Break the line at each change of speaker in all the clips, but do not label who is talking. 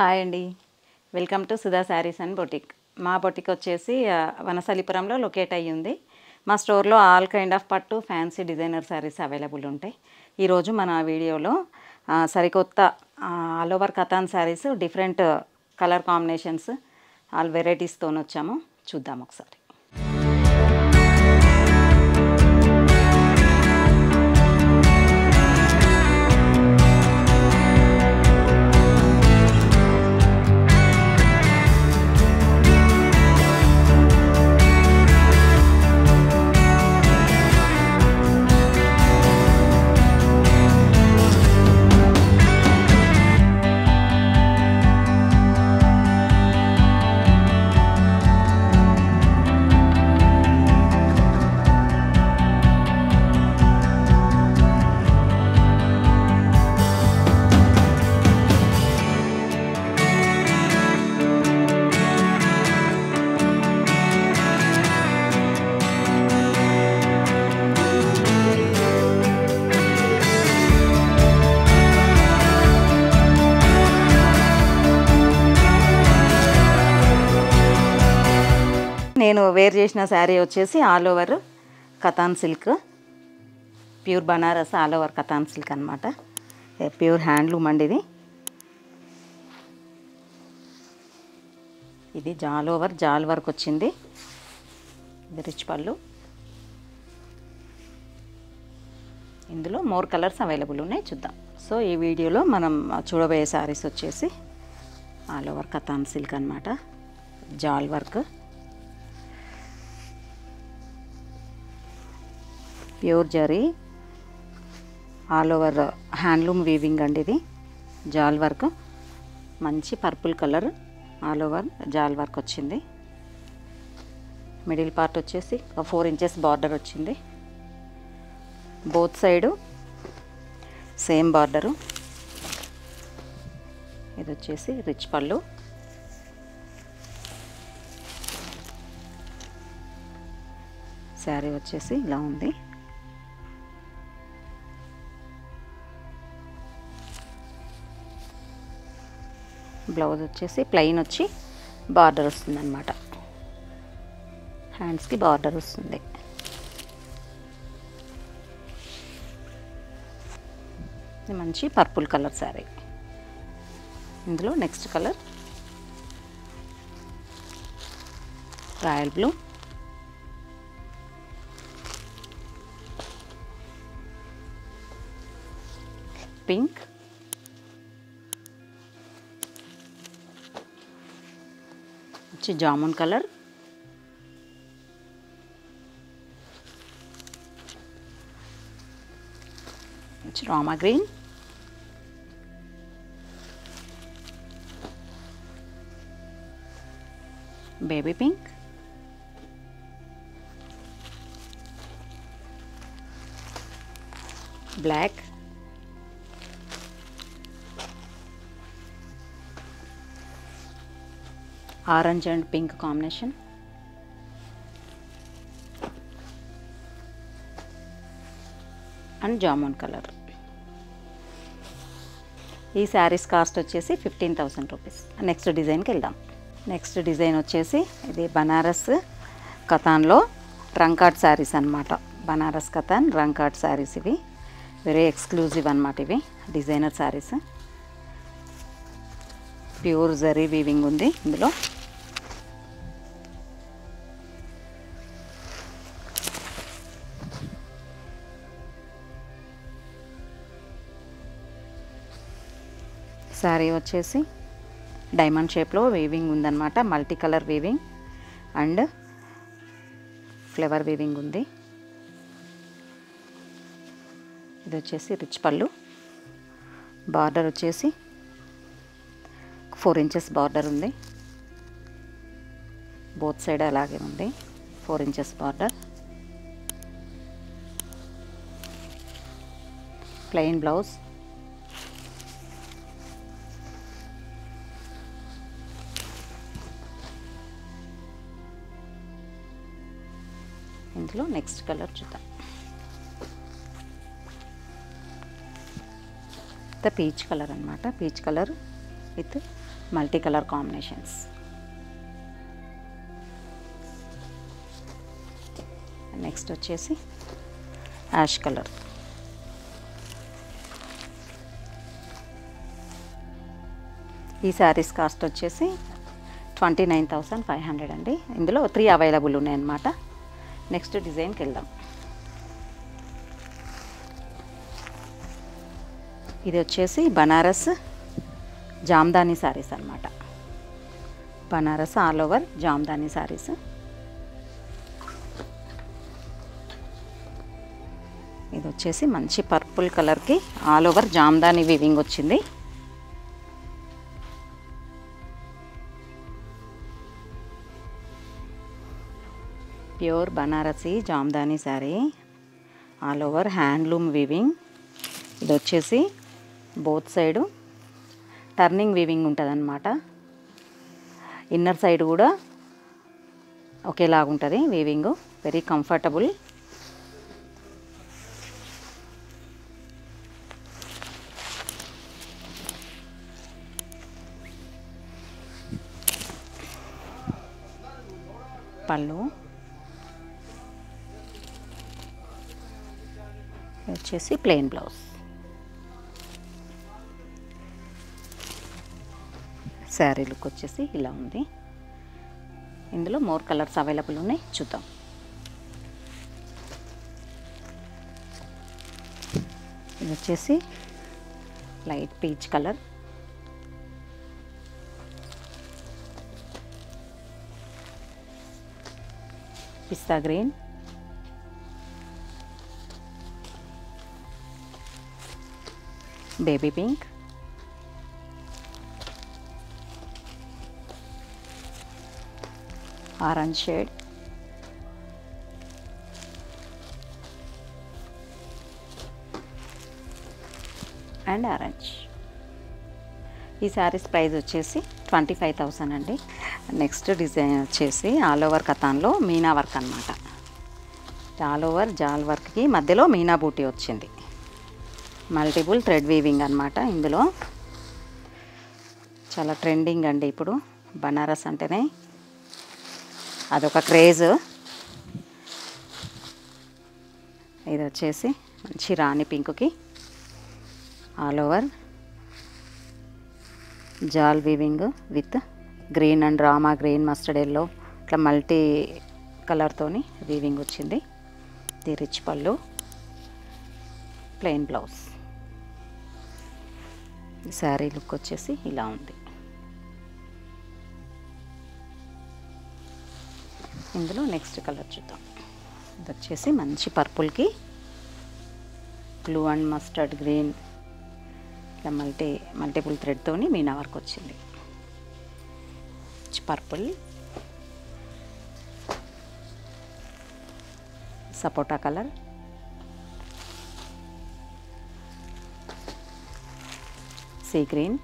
Hi అండి, welcome to Sudha saris and boutique. మా boutique వచ్చేసి వనసలిపురంలో లొకేట్ అయ్యి ఉంది. మా స్టోర్లో ఆల్ కైండ్ ఆఫ్ పట్టు ఫ్యాన్సీ డిజైనర్ శారీస్ అవైలబుల్ ఉంటాయి. ఈరోజు మన వీడియోలో సరికొత్త all over katan saris different colour combinations all వెరైటీస్తో వచ్చాము. చూద్దాం ఒకసారి. నేను వేర్ చేసిన శారీ వచ్చేసి all over katan silk, pure Banaras all over katan silk అనమాట. ప్యూర్ హ్యాండ్లూమ్ అండి ఇది జాల్ ఓవర్ జాల్ వర్క్ వచ్చింది. ఇది రిచ్ పళ్ళు. ఇందులో మోర్ కలర్స్ అవైలబుల్ ఉన్నాయి, చూద్దాం. సో ఈ వీడియోలో మనం చూడబోయే శారీస్ వచ్చేసి ఆల్ ఓవర్ కథాన్ సిల్క్ అనమాట. Jaal work, pure zari all over handloom weaving అండి. ఇది జాల్ వర్క్, మంచి purple colour all over jaal work వచ్చింది. మిడిల్ పార్ట్ వచ్చేసి 4 ఇంచెస్ బార్డర్ వచ్చింది. Both side same border. ఇది వచ్చేసి రిచ్ పళ్ళు. శారీ వచ్చేసి ఇలా ఉంది. బ్లౌజ్ వచ్చేసి ప్లెయిన్ వచ్చి బార్డర్ వస్తుంది అన్నమాట. హ్యాండ్స్కి బార్డర్ వస్తుంది. ఇది మంచి పర్పుల్ కలర్ శారీ. ఇందులో next colour royal blue, pink, jamun colour, rama green, baby pink, black, orange and pink combination, and jamun colour. ఈ శారీస్ కాస్ట్ వచ్చేసి 15,000 రూపీస్. నెక్స్ట్ డిజైన్కి వెళ్దాం. నెక్స్ట్ డిజైన్ వచ్చేసి ఇది బనారస్ కథాన్లో రంకాట్ శారీస్ అనమాట. బనారస్ కథాన్ రంకాట్ శారీస్ ఇవి వెరీ ఎక్స్క్లూజివ్ అనమాట. ఇవి designer saris, pure zari weaving ఉంది ఇందులో. శారీ వచ్చేసి డైమండ్ షేప్లో వీవింగ్ ఉందన్నమాట. Multi colour weaving and flower weaving ఉంది. ఇది వచ్చేసి రిచ్ పళ్ళు. బార్డర్ వచ్చేసి 4 ఇంచెస్ బార్డర్ ఉంది. బోత్ సైడ్ అలాగే ఉంది. 4 ఇంచెస్ బార్డర్. Plain blouse. ఇందులో నెక్స్ట్ కలర్ చూద్దాం. పీచ్ కలర్ అన్నమాట. Peach colour with multi colour combinations. Next వచ్చేసి యాష్ కలర్. ఈ శారీస్ కాస్ట్ వచ్చేసి 29,500 అండి. ఇందులో 3 అవైలబుల్ ఉన్నాయన్నమాట. నెక్స్ట్ డిజైన్కి వెళ్దాం. ఇది వచ్చేసి బనారస్ జామ్దాని శారీస్ అన్నమాట. Banaras all over Jamdani saris. ఇది వచ్చేసి మంచి పర్పుల్ కలర్కి ఆల్ ఓవర్ జామ్దాని వీవింగ్ వచ్చింది. Pure Banarasi Jamdani sari, all over handloom weaving. ఇది వచ్చేసి బోత్ సైడు టర్నింగ్ వీవింగ్ ఉంటుంది అన్నమాట. ఇన్నర్ సైడ్ కూడా ఒకేలాగా ఉంటుంది వీవింగ్. Very comfortable. పళ్ళు వచ్చేసి ప్లెయిన్ బ్లౌజ్. శారీ లుక్ వచ్చేసి ఇలా ఉంది. ఇందులో మోర్ కలర్స్ అవైలబుల్ ఉన్నాయి, చూద్దాం. ఇది వచ్చేసి light peach colour. Pista green. Baby pink. Orange shade. And orange. ఈ శారీస్ ప్రైస్ వచ్చేసి 25,000 అండి. నెక్స్ట్ డిజైన్ వచ్చేసి ఆల్ ఓవర్ కతాన్లో మీనా వర్క్ అన్నమాట. ఆల్ ఓవర్ జాల్ వర్క్కి మధ్యలో మీనా బూటీ వచ్చింది. మల్టిపుల్ థ్రెడ్ వీవింగ్ అన్నమాట. ఇందులో చాలా ట్రెండింగ్ అండి ఇప్పుడు. బనారస్ అంటేనే అదొక క్రేజ్. ఇది వచ్చేసి మంచి రాణి పింక్కి all over jaal weaving with green and rama green, mustard yellow, ఇట్లా మల్టీ కలర్తోని వీవింగ్ వచ్చింది. ఇది రిచ్ పళ్ళు, ప్లెయిన్ బ్లౌజ్. శారీ లుక్ వచ్చేసి ఇలా ఉంది. ఇందులో నెక్స్ట్ కలర్ చూద్దాం. ఇది వచ్చేసి మంచి పర్పుల్కి బ్లూ అండ్ మస్టర్డ్ గ్రీన్, ఇట్లా మల్టిపుల్ థ్రెడ్తోని మీనా వర్క్ వచ్చింది. పర్పుల్, సపోటా colour, sea green,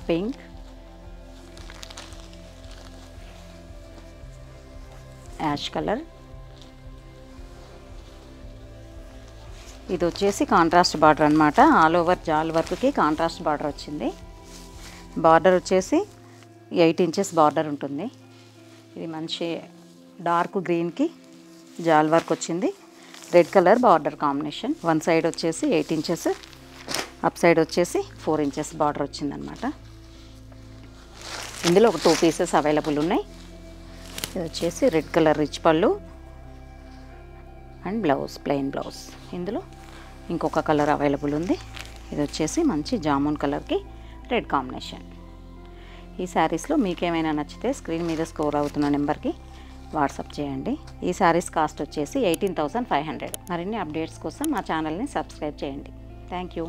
pink, ash colour. ఇది వచ్చేసి కాంట్రాస్ట్ బార్డర్ అన్నమాట. ఆల్ ఓవర్ జాల్ వర్క్కి కాంట్రాస్ట్ బార్డర్ వచ్చింది. బార్డర్ వచ్చేసి 8 ఇంచెస్ బార్డర్ ఉంటుంది. ఇది మంచి డార్క్ గ్రీన్కి జాల్ వర్క్ వచ్చింది. Red colour border combination. One side వచ్చేసి 8 ఇంచెస్, అప్ సైడ్ వచ్చేసి 4 ఇంచెస్ బార్డర్ వచ్చిందనమాట. ఇందులో ఒక 2 పీసెస్ అవైలబుల్ ఉన్నాయి. ఇది వచ్చేసి రెడ్ కలర్ రిచ్ పళ్ళు అండ్ బ్లౌజ్, ప్లెయిన్ బ్లౌజ్. ఇందులో ఇంకొక కలర్ అవైలబుల్ ఉంది. ఇది వచ్చేసి మంచి జామున్ కలర్కి రెడ్ కాంబినేషన్. ఈ శారీస్లో మీకేమైనా నచ్చితే స్క్రీన్ మీద స్క్రోల్ అవుతున్న నెంబర్కి వాట్సాప్ చేయండి. ఈ శారీస్ కాస్ట్ వచ్చేసి 18,500. మరిన్ని అప్డేట్స్ కోసం మా ఛానల్ని సబ్స్క్రైబ్ చేయండి. Thank you.